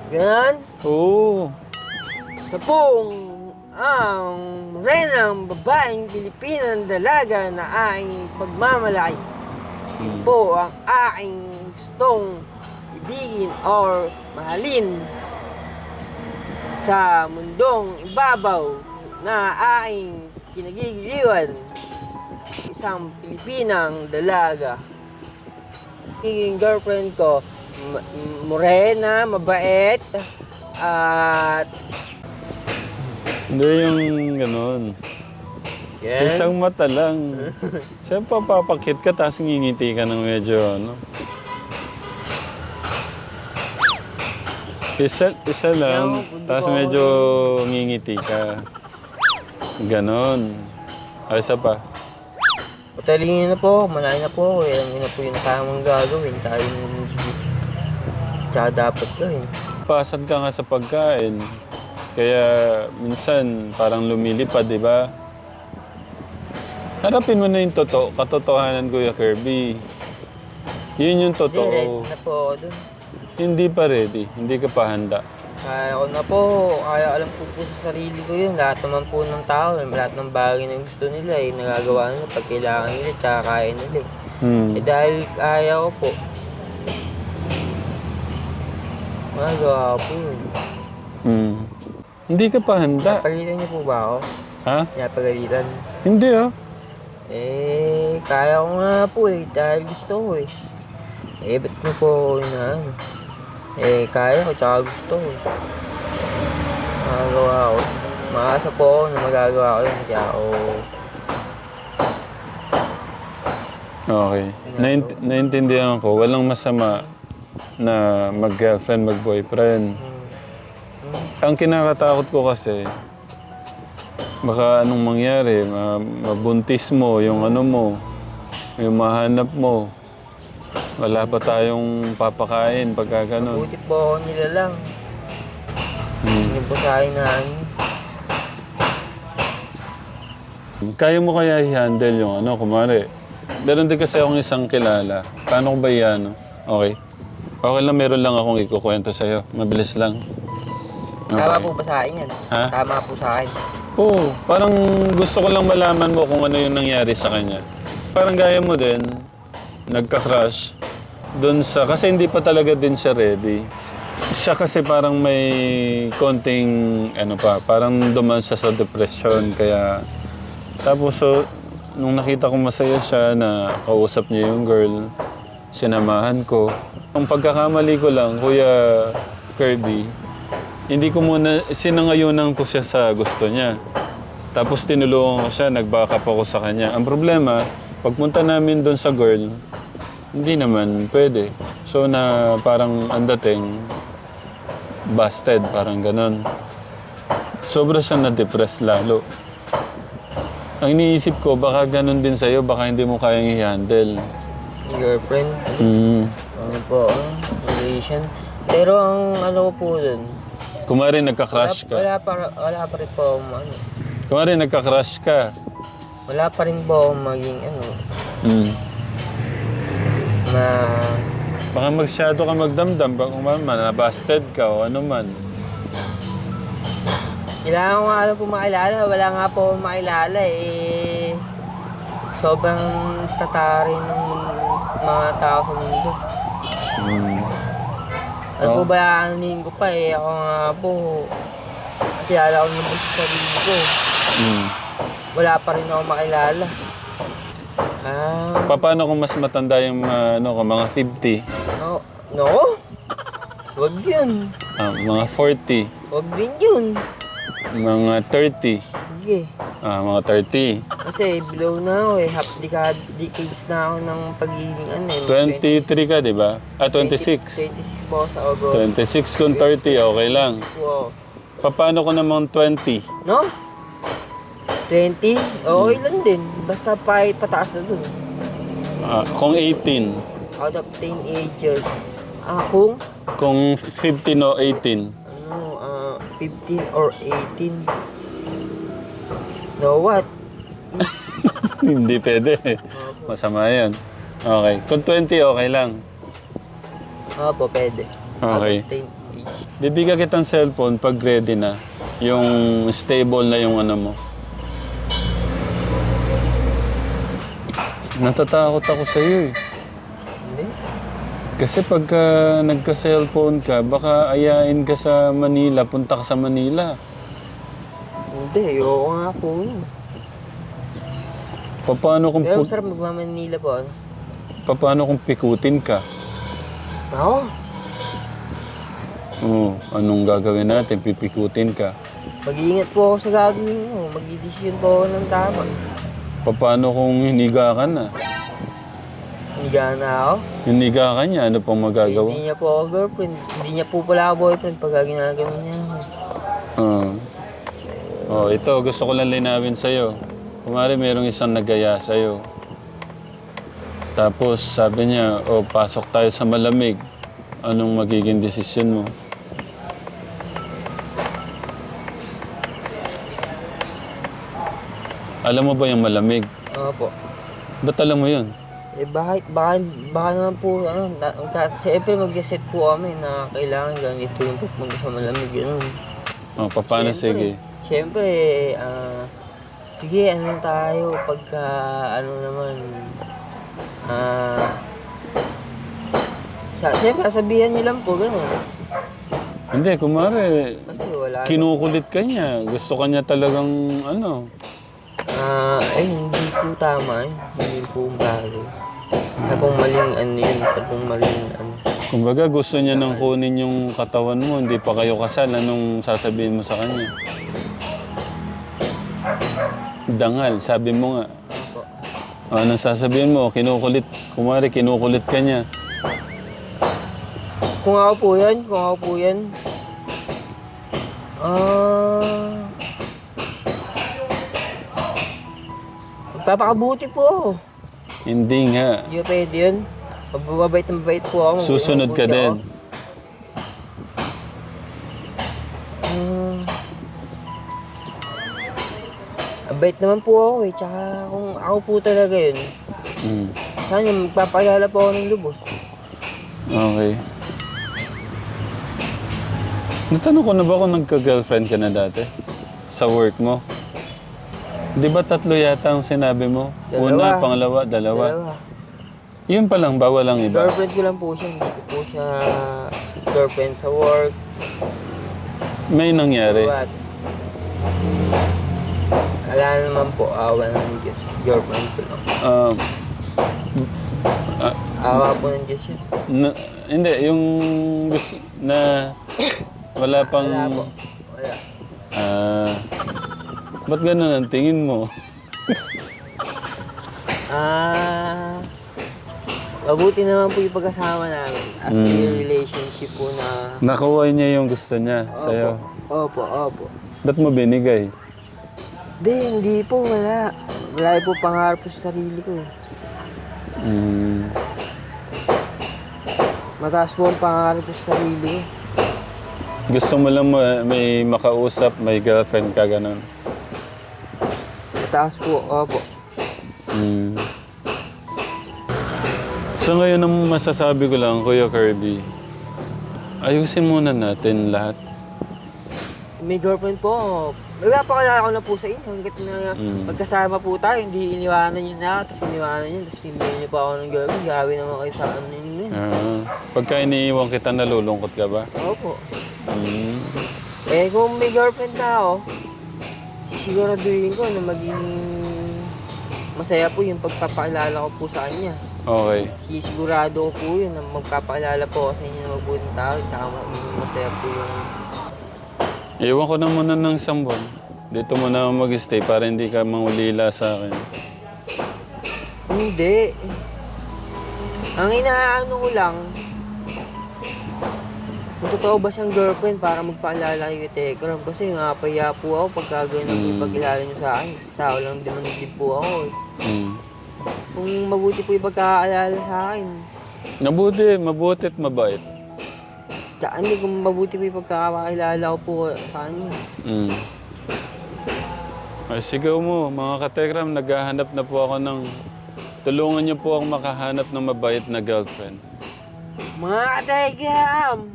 Ganun. Oo. Sa pong ang renang babaeng Pilipinang dalaga na aking pagmamalaki. Yun po ang aking gustong ibigin or mahalin sa mundong ibabaw na aking kinagigiliwan. Isang Pilipinang dalaga. Yung girlfriend ko, morena, mabait, at Hindi yung ganun. yan. Isang mata lang. Siyempre papakit ka tapos ngingiti ka ng medyo ano. Isa lang, tapos medyo ngingiti ka. Ganon. Ay, isa pa. Patalingin na po, malayo na po. Yan na po yung tamang gagawin. Tayo tsaka dapat gawin. Pasad ka nga sa pagkain. Kaya minsan parang lumilipad, di ba? Harapin mo na yung katotohanan, Kuya Kirby. Yun yung Hindi, ready totoo. na po ako dun. Hindi pa ready, hindi ka pa handa. Kaya ko na po, kaya alam po sa sarili ko yun. Lahat naman po ng tao, lahat ng bagay na gusto nila nagagawa nila pag kailangan nila, tsaka kaya nila dahil kaya ko po, magagawa ko po yun. Hindi ka pa handa. Napagalitan niyo po ba ako? Ha? Napagalitan. Hindi ah. Kaya ko nga po dahil gusto ko ba't mo po inaano? Kaya ko, tsaka gusto ko magagawa ko. Maasa po ako na magagawa ko yun, kaya ako Okay. Naintindihan ko, walang masama na mag-girlfriend, mag-boyfriend. Ang kinakatakot ko kasi, baka anong mangyari, mabuntis mo, yung ano mo, yung mahanap mo. Wala pa tayong papakain pagka ganun. buti po ako nila lang. Hindi po sa akin na Kaya mo kaya i-handle yung ano, kumari. Meron din kasi akong isang kilala. Paano ko ba i-ano? Okay. Okay lang, meron lang akong ikukwento sa'yo. Mabilis lang. Tama po ba sa akin yan? Ha? Tama po sa akin. Oo, parang gusto ko lang malaman mo kung ano yung nangyari sa kanya. Parang gaya mo din, nagka-crush doon sa... Kasi hindi pa talaga din siya ready. Siya kasi parang may konting, ano pa, parang duman siya sa depression. Kaya, tapos so, nung nakita ko masaya siya na kausap niya yung girl, sinamahan ko. Ang pagkakamali ko lang, Kuya Kirby, hindi ko muna, sinangayunan ko siya sa gusto niya. Tapos tinulungan ko siya, nag-backup ako sa kanya. Ang problema, pagpunta namin doon sa girl, hindi naman pwede. So na parang ang dating, busted, parang ganon. Sobra siya na-depress lalo. Ang iniisip ko, baka ganon din sa'yo, baka hindi mo kayang i-handle. Girlfriend, ano po, relation. Pero ang ano ko po dun, Kumari nagka-crush ka. wala pa rin po akong ano. Kumari nagka-crush ka. Wala pa rin po akong maging ano, na Baka masyado ka magdamdam, baka na-busted ka o ano man. kailangan ko nga po makilala. Wala nga po akong makilala sobrang tatari ng mga tao sa mundo. Ano po ba, anunin ko pa ako nga po, kilala ko naman sa sarili ko. Wala pa rin ako makilala. Paano kung mas matanda yung mga 50? No? Wag yun. Mga 40? Wag din yun. Mga 30? Sige. Mga 30? Kasi below na ako half decades na ako ng pagiging 23 ka, di ba? 26? 26 po sa August. 26 kung 30, okay lang. Wow. Paano ko namang 20? No? 20? Okay lang din. Basta pataas na dun. Kung 18? Out of teenagers. Kung 15 o 18? 15 or 18. No, what? Hindi pwede. Masama yan. Okay. Kung 20, okay lang. Opo, pwede. Okay. Out of cottage. Bibigyan kitang cellphone pag ready na. Yung stable na yung ano mo. Natatakot ako sa iyo eh. Hindi. Kasi pagka nagka-cellphone ka, baka ayain ka sa Manila, punta ka sa Manila. Hindi, ayoko nga po yun. Paano kung, Pero masarap magmamanila po, ano? paano kung pikutin ka? Ako? Oo, anong gagawin natin? Pipikutin ka. Mag-iingat po ako sa gagawin mo. Mag-i-decision po ako ng tama. Paano kung hiniga ka na? Hiniga na ako. Hiniga ka niya, ano pang magagawa? Hindi niya po ako girlfriend. Hindi niya po pala ako boyfriend pag ginagawa niya. Ito, gusto ko lang linawin sa'yo. Kumari merong isang nagaya sa'yo. Tapos sabi niya, pasok tayo sa malamig. Anong magiging desisyon mo? Alam mo ba yung malamig? Opo. Ba't alam mo yun? Baka naman po, siyempre mag-set po kami na kailangan ganito yung pupunta sa malamig, gano'n. Paano sige? Siyempre, sige, ano tayo, pagka, siyempre, sabihan niyo lang po, gano'n. Hindi, kumari, Kasi wala. kinukulit ka niya. Gusto ka niya talagang, Hindi po tama eh. Hindi po bagay. Sa pong maling yun, sa pong maling Kumbaga, gusto niya nang kunin yung katawan mo, hindi pa kayo kasal. Anong sasabihin mo sa kanya? Dangal, sabi mo nga. Opo. Anong sasabihin mo? Kinukulit. Kumari, kinukulit ka niya. Kung ako po yan. Magpapakabuti po. Hindi nga. Hindi ba pwede yun? Mababait na mabait po ako. Susunod ka Mabuti din. ako. Mabait naman po ako eh. Tsaka kung ako po talaga yun, sana magpapaalala po ako ng lubos. Okay. Natanong ko na ba kung nagka-girlfriend ka na dati? Sa work mo? Di ba 3 yata ang sinabi mo? Una, Dalawa. pangalawa, dalawa. Yun pa lang ba? Walang iba? Girlfriend ko lang po siya. Hindi ko po siya girlfriend sa work. May nangyari. What? Wala naman po. Awa ng Diyos. Girlfriend ko lang. Awa po ng Diyos yun. Hindi, yung gusto na wala pang... Wala po. Wala. Ba't ganun ang tingin mo? Mabuti naman po yung pagkasama namin. As a relationship po na... Nakuha niya yung gusto niya sa'yo. Opo. Ba't mo binigay? Hindi po. Wala. Wala po pangarap ko sa sarili ko. Mataas po ang pangarap ko sa sarili ko. Gusto mo lang may makausap, may girlfriend ka, ganun. Mataas po. Opo. So ngayon ang masasabi ko lang, Kuya Kirby, ayusin muna natin lahat. May girlfriend po. Nagpapakilala ko na po sa inyo. Hanggat na magkasama po tayo, hindi iniwanan niyo na, tapos iniwanan niyo, tapos hindi niyo pa ako ng girlfriend. Grabe naman kayo sa ano ninyo yun. Pagka iniiwan kita, nalulungkot ka ba? Opo. Kung may girlfriend na ako, siguraduhin ko na maging masaya po yung pagpapakilala ko po sa kanya. Okay. Sisigurado ko po yun na magpapakilala po ako sa inyo ng mabuting tao, tsaka maging masaya po yung... Iwan ko na muna ng 1 buwan. Dito muna ako mag-stay para hindi ka mangulila sa akin. Hindi. Ang inaano ko lang, kung totoo ba siyang girlfriend para magpaalala kayo kay Tekram. Kasi napaya po ako pagka ganun yung pagkilala niyo sa akin. Kasi tao lang din po ako eh. Kung mabuti po yung pagkakaalala sa akin. Mabuti at mabait. Tsaka hindi, kung mabuti po yung pagkakakilala ko po sa kanya. Ay, sigaw mo, mga katekram, naghahanap na po ako ng... Tulungan niyo po akong makahanap ng mabait na girlfriend. Mga katekram!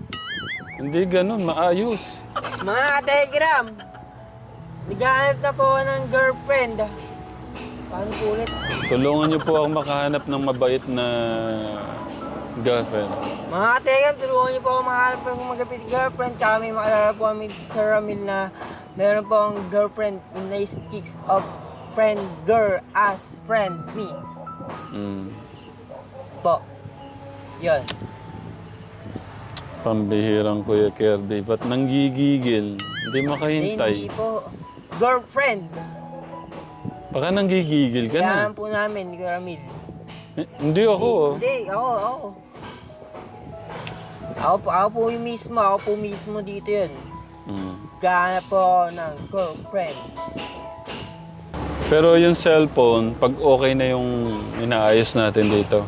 Hindi ganun, maayos. Mga ka-telegram, naghahanap na po ako ng girlfriend. Paano po ulit? Tulungan niyo po ako makahanap ng mabait na girlfriend. Mga ka-telegram, tulungan niyo po ako makahanap ng magapit girlfriend. Tsaka may maalala po kami sa Ramil na meron po ang girlfriend in nice kicks of friend girl as friend me. Mm. Po. Yun. Pambihirang Kuya Kirby. Ba't nanggigigil? Hindi makahintay. Hindi po. Girlfriend. Baka nanggigigil ka na. Kailangan po namin, ni Ramil. Hindi ako. Oh. Hindi, ako. Ako po yung mismo, ako po mismo dito yun. Mm. Gahanap po ako ng girlfriend. Pero yung cellphone, pag okay na yung inaayos natin dito.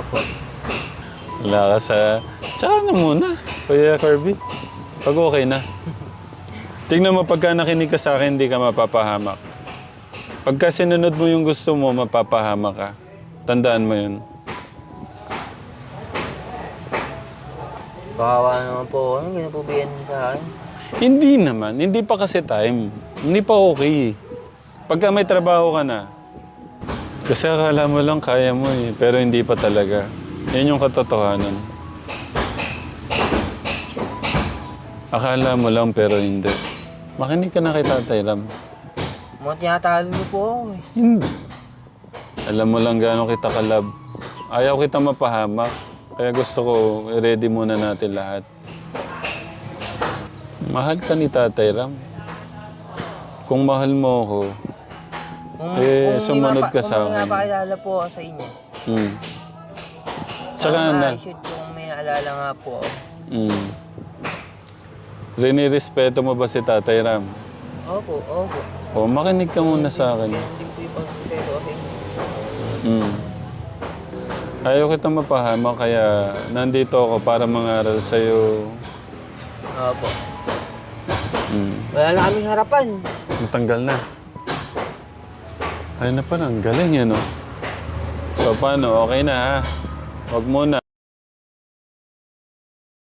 Opo. Wala ka sa... Tsaka na muna, Kuya Kirby. Pag okay na. Tingnan mo, pagka nakinig ka sa akin, hindi ka mapapahamak. Pagka sinunod mo yung gusto mo, mapapahamak ka. Tandaan mo yun. Kawawa naman po. Ano ginapubihan mo sa akin? Hindi naman. Hindi pa kasi time. Hindi pa okay. Pagka may trabaho ka na. Kasi akala mo lang kaya mo eh. Pero hindi pa talaga. Yan yung katotohanan. Akala mo lang pero hindi. Makinig ka na kay Tatay Ram. Mga tinatalo niyo po ako eh. Hindi. Alam mo lang gaano kita kalab. Ayaw kita mapahamak. Kaya gusto ko i-ready muna natin lahat. Mahal ka ni Tatay Ram. Kung mahal mo ako, sumunod ka sa Kung akin. napakilala po ako sa inyo. Tsaka na. Shoot kung may naalala nga po ako. Rinirespeto mo ba si Tatay Ram? Opo. O, makinig ka muna sa akin. Hindi po yung pagsipeto ako sa inyo. Ayaw kita mapahama, kaya nandito ako para mangaral sa'yo. Opo. Wala na kaming harapan. Natanggal na. Ay na pala, ang galing yan, no? So, paano? Okay na, ha? Huwag muna.